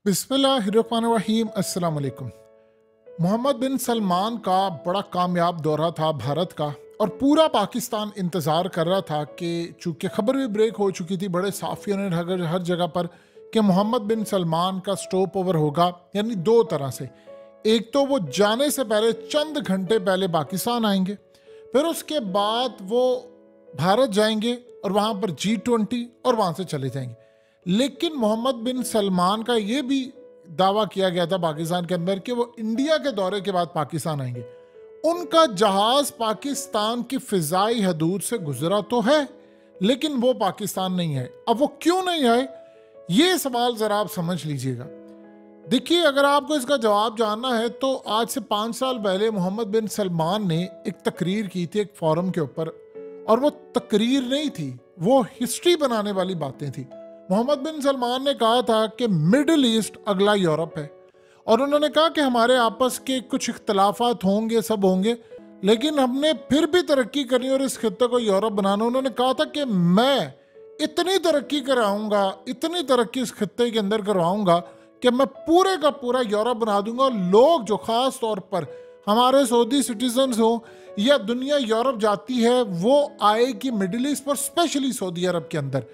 बिस्मिल्लाहिर्रहमानिर्रहीम। अस्सलाम वालेकुम। मोहम्मद बिन सलमान का बड़ा कामयाब दौरा था भारत का, और पूरा पाकिस्तान इंतज़ार कर रहा था कि चूँकि खबर भी ब्रेक हो चुकी थी बड़े साफियों ने हर जगह पर कि मोहम्मद बिन सलमान का स्टॉप ओवर होगा। यानी दो तरह से, एक तो वो जाने से पहले चंद घंटे पहले पाकिस्तान आएंगे, फिर उसके बाद वो भारत जाएंगे और वहाँ पर G20 और वहाँ से चले जाएंगे। लेकिन मोहम्मद बिन सलमान का ये भी दावा किया गया था पाकिस्तान के अंदर कि वो इंडिया के दौरे के बाद पाकिस्तान आएंगे। उनका जहाज पाकिस्तान की फिजाई हदूद से गुजरा तो है, लेकिन वो पाकिस्तान नहीं है। अब वो क्यों नहीं आए, ये सवाल जरा आप समझ लीजिएगा। देखिए, अगर आपको इसका जवाब जानना है तो आज से 5 साल पहले मोहम्मद बिन सलमान ने एक तकरीर की थी एक फोरम के ऊपर, और वो तकरीर नहीं थी, वो हिस्ट्री बनाने वाली बातें थी। मोहम्मद बिन सलमान ने कहा था कि मिडिल ईस्ट अगला यूरोप है, और उन्होंने कहा कि हमारे आपस के कुछ इख्तलाफात होंगे, सब होंगे, लेकिन हमने फिर भी तरक्की करनी और इस खित्ते को यूरोप बनाना। उन्होंने कहा था कि मैं इतनी तरक्की कराऊंगा, इतनी तरक्की इस खित्ते के अंदर करवाऊंगा कि मैं पूरे का पूरा यूरोप बना दूंगा। लोग जो खास तौर पर हमारे सऊदी सिटीजन्स हो या दुनिया यूरोप जाती है, वो आएगी मिडिल ईस्ट पर, स्पेशली सऊदी अरब के अंदर।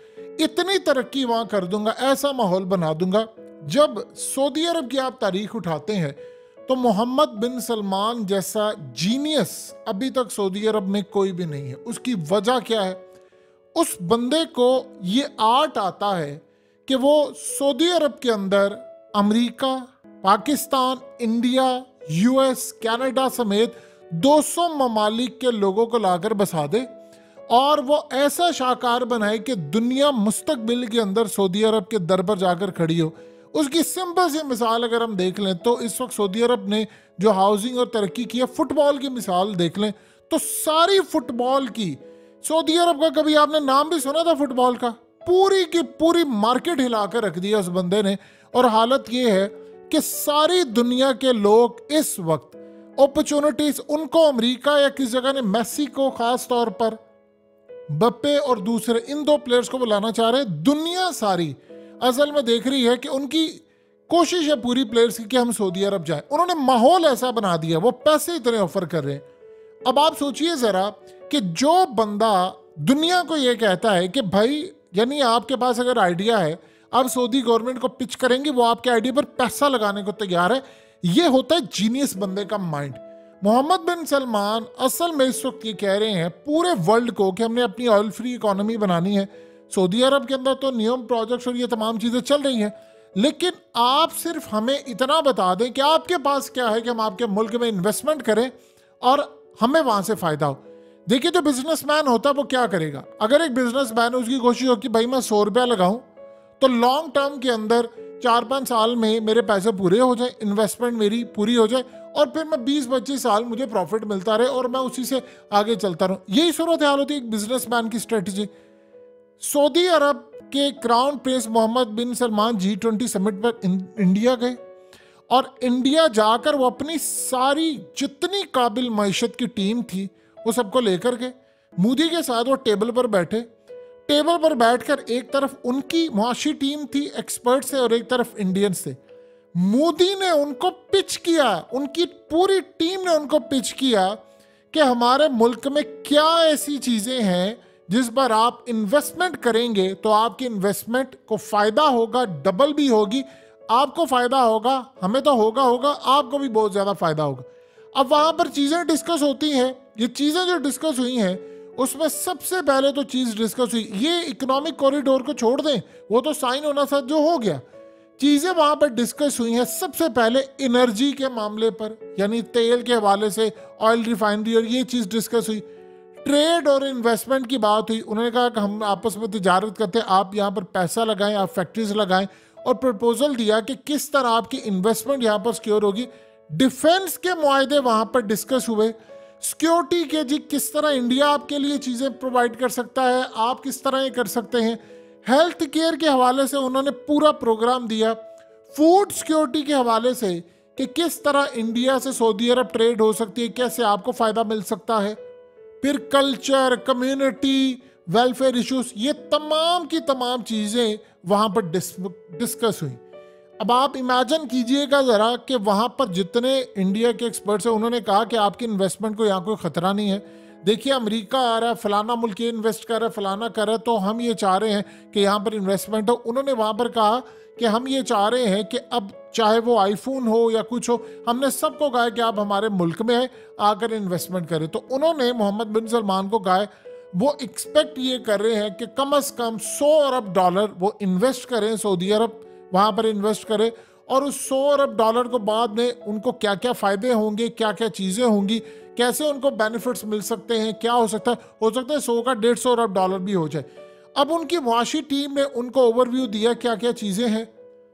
इतनी तरक्की वहां कर दूंगा, ऐसा माहौल बना दूंगा। जब सऊदी अरब की आप तारीख उठाते हैं तो मोहम्मद बिन सलमान जैसा जीनियस अभी तक सऊदी अरब में कोई भी नहीं है। उसकी वजह क्या है? उस बंदे को ये आर्ट आता है कि वो सऊदी अरब के अंदर America, Pakistan, India, US, Canada समेत 200 ममालिक के लोगों को लाकर बसा दे, और वो ऐसा शाहकार बनाए कि दुनिया मुस्तकबिल के अंदर सऊदी अरब के दर पर जाकर खड़ी हो। उसकी सिंपल सी मिसाल अगर हम देख लें तो इस वक्त सऊदी अरब ने जो हाउसिंग और तरक्की की है, फुटबॉल की मिसाल देख लें तो सारी फुटबॉल की, सऊदी अरब का कभी आपने नाम भी सुना था फुटबॉल का? पूरी की पूरी मार्केट हिलाकर रख दिया उस बंदे ने। और हालत ये है कि सारी दुनिया के लोग इस वक्त अपॉर्चुनिटीज उनको अमेरिका या किस जगह ने, मेसी को खास तौर पर, बप्पे और दूसरे इन दो प्लेयर्स को बुलाना चाह रहे हैं। दुनिया सारी असल में देख रही है कि उनकी कोशिश है पूरी प्लेयर्स की कि हम सऊदी अरब जाएं। उन्होंने माहौल ऐसा बना दिया, वो पैसे इतने ऑफर कर रहे हैं। अब आप सोचिए जरा कि जो बंदा दुनिया को ये कहता है कि भाई, यानी आपके पास अगर आइडिया है, आप सऊदी गवर्नमेंट को पिच करेंगे, वो आपके आइडिया पर पैसा लगाने को तैयार है। ये होता है जीनियस बंदे का माइंड। मोहम्मद बिन सलमान असल में इस वक्त ये कह रहे हैं पूरे वर्ल्ड को कि हमने अपनी ऑयल फ्री इकोनॉमी बनानी है। सऊदी अरब के अंदर तो नियम प्रोजेक्ट्स और ये तमाम चीज़ें चल रही हैं, लेकिन आप सिर्फ हमें इतना बता दें कि आपके पास क्या है कि हम आपके मुल्क में इन्वेस्टमेंट करें और हमें वहाँ से फ़ायदा हो। देखिए, जो बिजनेसमैन होता है वो क्या करेगा? अगर एक बिजनेसमैन है, उसकी कोशिश हो कि भाई मैं 100 रुपया लगाऊँ तो लॉन्ग टर्म के अंदर 4-5 साल में मेरे पैसे पूरे हो जाए, इन्वेस्टमेंट मेरी पूरी हो जाए, और फिर मैं 20-25 साल मुझे प्रॉफिट मिलता रहे और मैं उसी से आगे चलता रहूं। यही सूरत हाल होती है एक बिजनेसमैन की स्ट्रेटजी। सऊदी अरब के क्राउन प्रिंस मोहम्मद बिन सलमान G20 समिट पर इंडिया गए, और इंडिया जाकर वो अपनी सारी जितनी काबिल मईशत की टीम थी वो सबको लेकर गए। मोदी के साथ वो टेबल पर बैठे। टेबल पर बैठकर एक तरफ उनकी मुआशी टीम थी, एक्सपर्ट से, और एक तरफ इंडियंस थे। मोदी ने उनको पिच किया, उनकी पूरी टीम ने उनको पिच किया कि हमारे मुल्क में क्या ऐसी चीज़ें हैं जिस पर आप इन्वेस्टमेंट करेंगे तो आपकी इन्वेस्टमेंट को फ़ायदा होगा, डबल भी होगी, आपको फ़ायदा होगा, हमें तो होगा होगा, आपको भी बहुत ज़्यादा फ़ायदा होगा। अब वहाँ पर चीज़ें डिस्कस होती हैं। ये चीज़ें जो डिस्कस हुई हैं उसमें सबसे पहले तो चीज़ डिस्कस हुई, ये इकोनॉमिक कॉरिडोर को छोड़ दें, वो तो साइन होना था जो हो गया। चीज़ें वहाँ पर डिस्कस हुई हैं सबसे पहले एनर्जी के मामले पर, यानी तेल के हवाले से ऑयल रिफाइनरी, और ये चीज़ डिस्कस हुई। ट्रेड और इन्वेस्टमेंट की बात हुई। उन्होंने कहा कि हम आपस में तिजारत करते हैं, आप यहाँ पर पैसा लगाएं, आप फैक्ट्रीज लगाएं, और प्रपोजल दिया कि किस तरह आपकी इन्वेस्टमेंट यहाँ पर सिक्योर होगी। डिफेंस के मुआहदे वहाँ पर डिस्कस हुए। सिक्योरिटी के जी किस तरह इंडिया आपके लिए चीज़ें प्रोवाइड कर सकता है, आप किस तरह ये कर सकते हैं। हेल्थ केयर के हवाले से उन्होंने पूरा प्रोग्राम दिया। फूड सिक्योरिटी के हवाले से कि किस तरह इंडिया से सऊदी अरब ट्रेड हो सकती है, कैसे आपको फ़ायदा मिल सकता है। फिर कल्चर, कम्युनिटी, वेलफेयर इश्यूज, ये तमाम की तमाम चीज़ें वहाँ पर डिस्कस हुई। अब आप इमेजिन कीजिएगा ज़रा कि वहाँ पर जितने इंडिया के एक्सपर्ट्स हैं उन्होंने कहा कि आपकी इन्वेस्टमेंट को यहाँ कोई ख़तरा नहीं है, देखिए अमेरिका आ रहा है, फलाना मुल्क ये इन्वेस्ट कर रहा है, फलाना कर रहा है, तो हम ये चाह रहे हैं कि यहाँ पर इन्वेस्टमेंट हो। उन्होंने वहाँ पर कहा कि हम ये चाह रहे हैं कि अब चाहे वो आईफोन हो या कुछ हो, हमने सबको कहा कि आप हमारे मुल्क में आकर इन्वेस्टमेंट करें। तो उन्होंने मोहम्मद बिन सलमान को कहा वो एक्सपेक्ट ये कर रहे हैं कि कम से कम 100 अरब डॉलर वो इन्वेस्ट करें, सऊदी अरब वहाँ पर इन्वेस्ट करें, और उस 100 अरब डॉलर को बाद में उनको क्या क्या फ़ायदे होंगे, क्या क्या चीज़ें होंगी, कैसे उनको बेनिफिट्स मिल सकते हैं, क्या हो सकता है 100 का 150 अरब डॉलर भी हो जाए। अब उनकी मुआशी टीम ने उनको ओवरव्यू दिया क्या क्या चीज़ें हैं।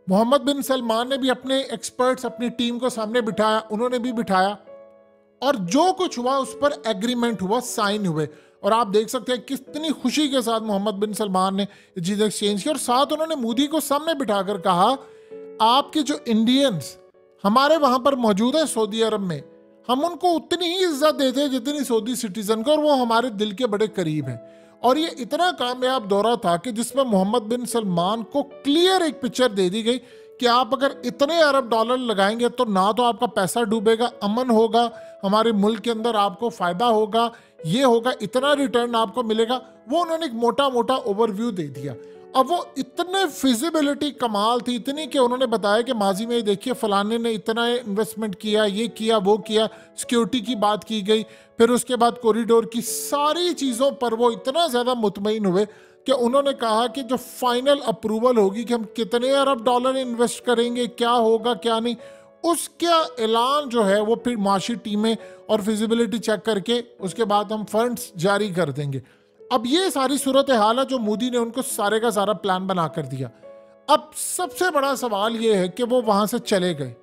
मोहम्मद बिन सलमान ने भी अपने एक्सपर्ट्स अपनी टीम को सामने बिठाया, उन्होंने भी बिठाया, और जो कुछ हुआ उस पर एग्रीमेंट हुआ, साइन हुए। और आप देख सकते हैं कितनी खुशी के साथ मोहम्मद बिन सलमान ने चीज़ एक्सचेंज की, और साथ उन्होंने मोदी को सामने बिठाकर कहा आपके जो इंडियंस हमारे वहां पर मौजूद है सऊदी अरब में, हम उनको उतनी ही इज्जत देते हैं जितनी सऊदी सिटीजन को, और वो हमारे दिल के बड़े करीब हैं। और ये इतना कामयाब दौरा था कि जिसमें मोहम्मद बिन सलमान को क्लियर एक पिक्चर दे दी गई कि आप अगर इतने अरब डॉलर लगाएंगे तो ना तो आपका पैसा डूबेगा, अमन होगा, हमारे मुल्क के अंदर आपको फ़ायदा होगा, ये होगा, इतना रिटर्न आपको मिलेगा। वो उन्होंने एक मोटा मोटा ओवरव्यू दे दिया। अब वो इतने फिजिबिलिटी कमाल थी, इतनी कि उन्होंने बताया कि माजी में देखिए फलाने ने इतना इन्वेस्टमेंट किया, ये किया, वो किया, सिक्योरिटी की बात की गई, फिर उसके बाद कॉरिडोर की सारी चीज़ों पर वो इतना ज़्यादा मुतमईन हुए कि उन्होंने कहा कि जो फाइनल अप्रूवल होगी कि हम कितने अरब डॉलर इन्वेस्ट करेंगे, क्या होगा क्या नहीं, उसका ऐलान जो है वो फिर माशी टीमें और फिजिबिलिटी चेक करके उसके बाद हम फंड्स जारी कर देंगे। अब ये सारी सूरत हाल है जो मोदी ने उनको सारे का सारा प्लान बना कर दिया। अब सबसे बड़ा सवाल ये है कि वो वहां से चले गए,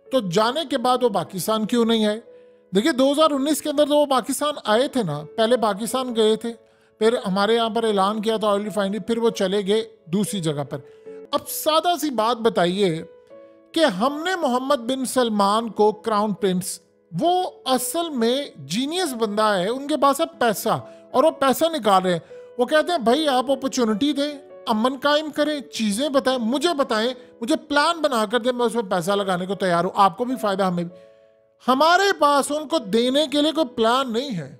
तो जाने के बाद वो पाकिस्तान क्यों नहीं आए। देखिए 2019 के अंदर तो वो पाकिस्तान आए थे ना, पहले पाकिस्तान गए थे, फिर हमारे यहाँ पर ऐलान किया था ऑयल रिफाइनरी, फिर वो चले गए दूसरी जगह पर। अब सादा सी बात बताइए कि हमने मोहम्मद बिन सलमान को क्राउन प्रिंस, वो असल में जीनियस बंदा है, उनके पास है पैसा और वो पैसा निकाल रहे हैं। वो कहते हैं भाई आप अपॉर्चुनिटी दें, अमन कायम करें, चीज़ें बताएं, मुझे प्लान बना कर दें, मैं उसमें पैसा लगाने को तैयार हूं, आपको भी फायदा हमें भी। हमारे पास उनको देने के लिए कोई प्लान नहीं है।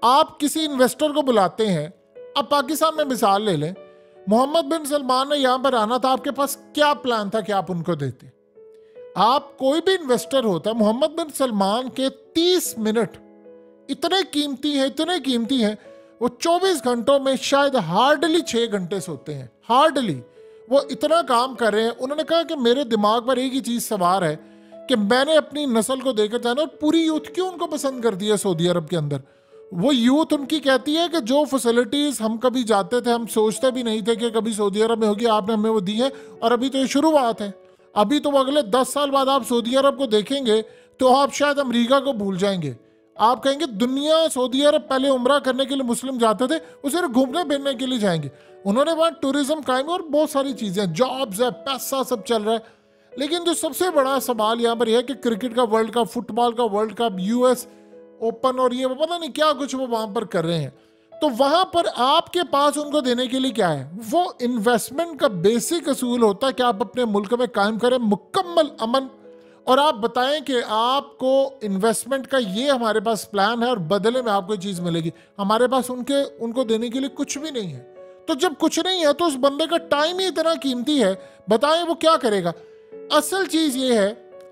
आप किसी इन्वेस्टर को बुलाते हैं, अब पाकिस्तान में मिसाल ले लें, मोहम्मद बिन सलमान ने यहां पर आना था, आपके पास क्या प्लान था कि आप उनको देते। आप कोई भी इन्वेस्टर होता है, मोहम्मद बिन सलमान के 30 मिनट इतने कीमती हैं, वो 24 घंटों में शायद हार्डली 6 घंटे सोते हैं, हार्डली वो इतना काम कर रहे हैं। उन्होंने कहा कि मेरे दिमाग पर एक ही चीज़ सवार है कि मैंने अपनी नस्ल को देकर जाना, और पूरी यूथ क्यों उनको पसंद कर दिया सऊदी अरब के अंदर। वो यूथ उनकी कहती है कि जो फैसिलिटीज़ हम कभी जाते थे, हम सोचते भी नहीं थे कि कभी सऊदी अरब में होगी, आपने हमें वो दी है, और अभी तो ये शुरुआत है। अभी तो वो अगले 10 साल बाद आप सऊदी अरब को देखेंगे तो आप शायद अमेरिका को भूल जाएंगे। आप कहेंगे दुनिया, सऊदी अरब पहले उम्रा करने के लिए मुस्लिम जाते थे, वो सिर्फ घूमने फिरने के लिए जाएंगे। उन्होंने वहाँ टूरिज्म कायम और बहुत सारी चीज़ें, जॉब्स है, पैसा सब चल रहा है। लेकिन जो सबसे बड़ा सवाल यहाँ पर यह है कि क्रिकेट का वर्ल्ड कप, फुटबॉल का वर्ल्ड कप, यूएस ओपन और ये वो पता नहीं क्या कुछ वो वहाँ पर कर रहे हैं, तो वहाँ पर आपके पास उनको देने के लिए क्या है। वो इन्वेस्टमेंट का बेसिक असूल होता है कि आप अपने मुल्क में कायम करें मुकम्मल अमन, और आप बताएं कि आपको इन्वेस्टमेंट का ये हमारे पास प्लान है और बदले में आपको चीज़ मिलेगी। हमारे पास उनको देने के लिए कुछ भी नहीं है। तो जब कुछ नहीं है तो उस बंदे का टाइम ही इतना कीमती है, बताएं वो क्या करेगा। असल चीज़ ये है,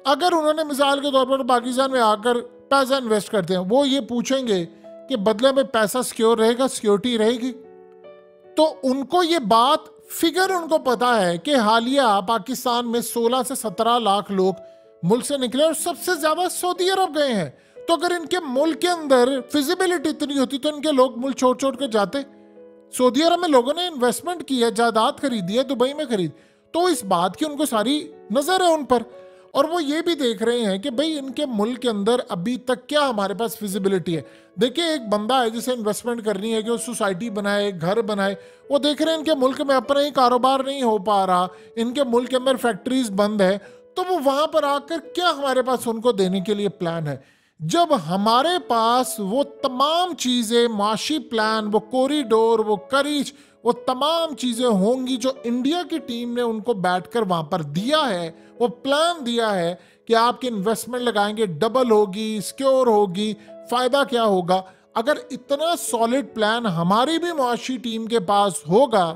अगर उन्होंने मिसाल के तौर पर पाकिस्तान में आकर पैसा इन्वेस्ट करते हैं, वो ये पूछेंगे कि बदले में पैसा सिक्योर रहेगा, सिक्योरिटी रहेगी, तो उनको ये बात फिगर उनको पता है कि हालिया पाकिस्तान में 16 से 17 लाख लोग मुल्क से निकले और सबसे ज्यादा सऊदी अरब गए हैं। तो अगर इनके मुल्क के अंदर फिजिबिलिटी इतनी होती तो इनके लोग मुल्क छोड़ छोड़ कर जाते। सऊदी अरब में लोगों ने इन्वेस्टमेंट की है, जायदाद खरीदी है, दुबई में खरीद, तो इस बात की उनको सारी नजर है उन पर, और वो ये भी देख रहे हैं कि भाई इनके मुल्क के अंदर अभी तक क्या हमारे पास फिजिबिलिटी है। देखिए एक बंदा है जिसे इन्वेस्टमेंट करनी है कि वो सोसाइटी बनाए, घर बनाए, वो देख रहे हैं इनके मुल्क में अपना ही कारोबार नहीं हो पा रहा, इनके मुल्क के अंदर फैक्ट्रीज बंद है, तो वो वहां पर आकर क्या हमारे पास उनको देने के लिए प्लान है। जब हमारे पास वो तमाम चीजें, माशी प्लान, वो कॉरिडोर, वो करीच, वो तमाम चीज़ें होंगी जो इंडिया की टीम ने उनको बैठकर वहाँ पर दिया है, वो प्लान दिया है कि आपकी इन्वेस्टमेंट लगाएंगे, डबल होगी, सिक्योर होगी, फ़ायदा क्या होगा। अगर इतना सॉलिड प्लान हमारी भी मुआशी टीम के पास होगा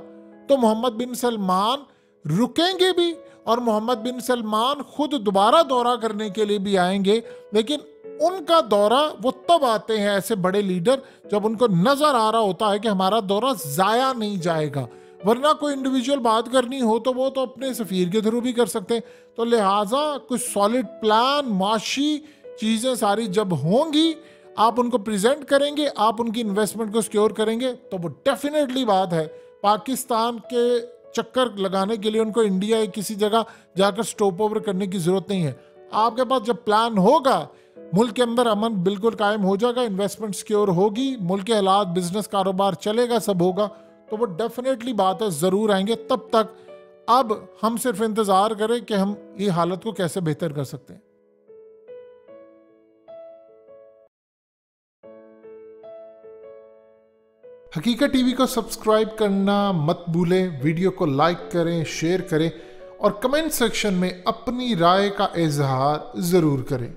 तो मोहम्मद बिन सलमान रुकेंगे भी और मोहम्मद बिन सलमान खुद दोबारा दौरा करने के लिए भी आएंगे। लेकिन उनका दौरा वो तब आते हैं ऐसे बड़े लीडर जब उनको नजर आ रहा होता है कि हमारा दौरा जाया नहीं जाएगा, वरना कोई इंडिविजुअल बात करनी हो तो वो तो अपने सफीर के थ्रू भी कर सकते हैं। तो लिहाजा कुछ सॉलिड प्लान, माशी चीजें सारी जब होंगी, आप उनको प्रेजेंट करेंगे, आप उनकी इन्वेस्टमेंट को सिक्योर करेंगे, तो वो डेफिनेटली बात है पाकिस्तान के चक्कर लगाने के लिए उनको इंडिया या किसी जगह जाकर स्टॉप ओवर करने की जरूरत नहीं है। आपके पास जब प्लान होगा, मुल्क के अंदर अमन बिल्कुल कायम हो जाएगा, इन्वेस्टमेंट सिक्योर होगी, मुल्क के हालात, बिजनेस, कारोबार चलेगा, सब होगा, तो वो डेफिनेटली बात है ज़रूर आएंगे। तब तक अब हम सिर्फ इंतज़ार करें कि हम ये हालत को कैसे बेहतर कर सकते हैं। हकीकत टीवी को सब्सक्राइब करना मत भूलें, वीडियो को लाइक करें, शेयर करें और कमेंट सेक्शन में अपनी राय का इजहार ज़रूर करें।